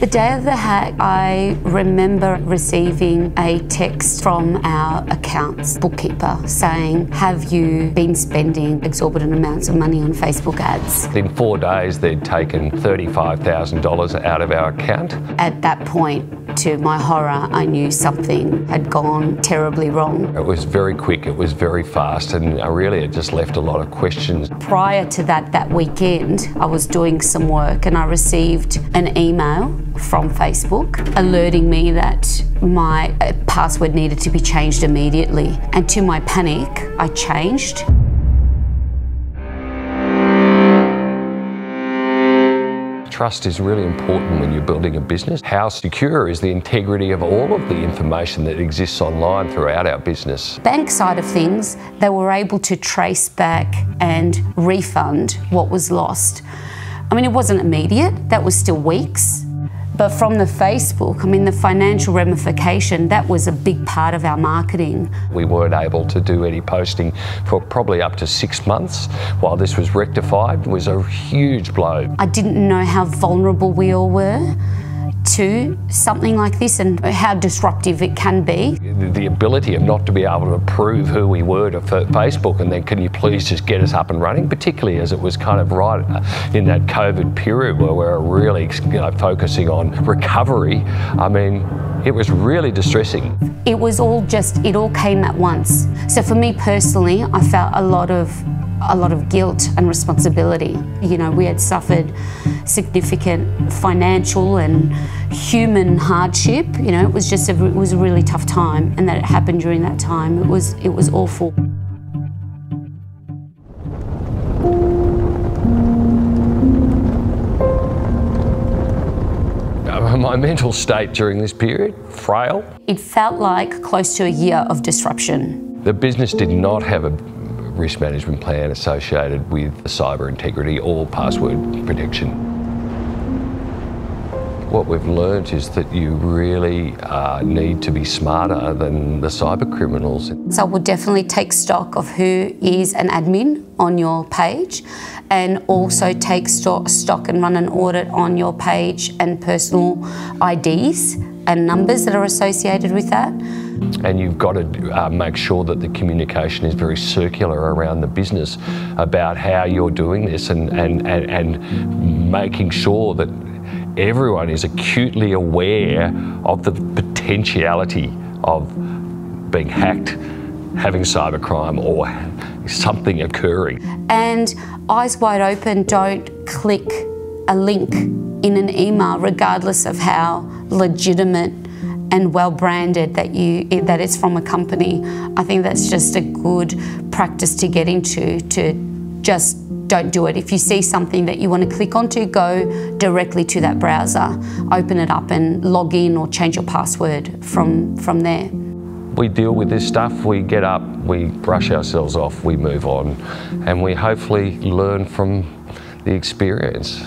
The day of the hack, I remember receiving a text from our accounts bookkeeper saying, have you been spending exorbitant amounts of money on Facebook ads? In 4 days, they'd taken $35,000 out of our account. At that point, to my horror, I knew something had gone terribly wrong. It was very quick, it was very fast, and really it just left a lot of questions. Prior to that weekend, I was doing some work and I received an email from Facebook alerting me that my password needed to be changed immediately. And to my panic, I changed. Trust is really important when you're building a business. How secure is the integrity of all of the information that exists online throughout our business? Bank side of things, they were able to trace back and refund what was lost. I mean, it wasn't immediate, that was still weeks. But from the Facebook, I mean, the financial ramification, that was a big part of our marketing. We weren't able to do any posting for probably up to 6 months while this was rectified. It was a huge blow. I didn't know how vulnerable we all were to something like this and how disruptive it can be. The ability of not to be able to prove who we were to Facebook and then can you please just get us up and running, particularly as it was kind of right in that COVID period where we're really focusing on recovery. I mean, it was really distressing. It was all it all came at once. So for me personally, I felt a lot of guilt and responsibility. You know, we had suffered significant financial and human hardship. You know, it was just it was a really tough time, and that it happened during that time, it was awful. My mental state during this period, frail. It felt like close to a year of disruption. The business did not have a risk management plan associated with cyber integrity or password protection. What we've learnt is that you really need to be smarter than the cyber criminals. So I would definitely take stock of who is an admin on your page, and also take stock and run an audit on your page and personal IDs and numbers that are associated with that. And you've got to make sure that the communication is very circular around the business about how you're doing this and making sure that everyone is acutely aware of the potentiality of being hacked, having cybercrime or something occurring. And eyes wide open, don't click a link in an email regardless of how legitimate and well branded that it's from a company. I think that's just a good practice to get into, to just don't do it. If you see something that you want to click onto, go directly to that browser, open it up and log in or change your password from there. We deal with this stuff, we get up, we brush ourselves off, we move on, and we hopefully learn from the experience.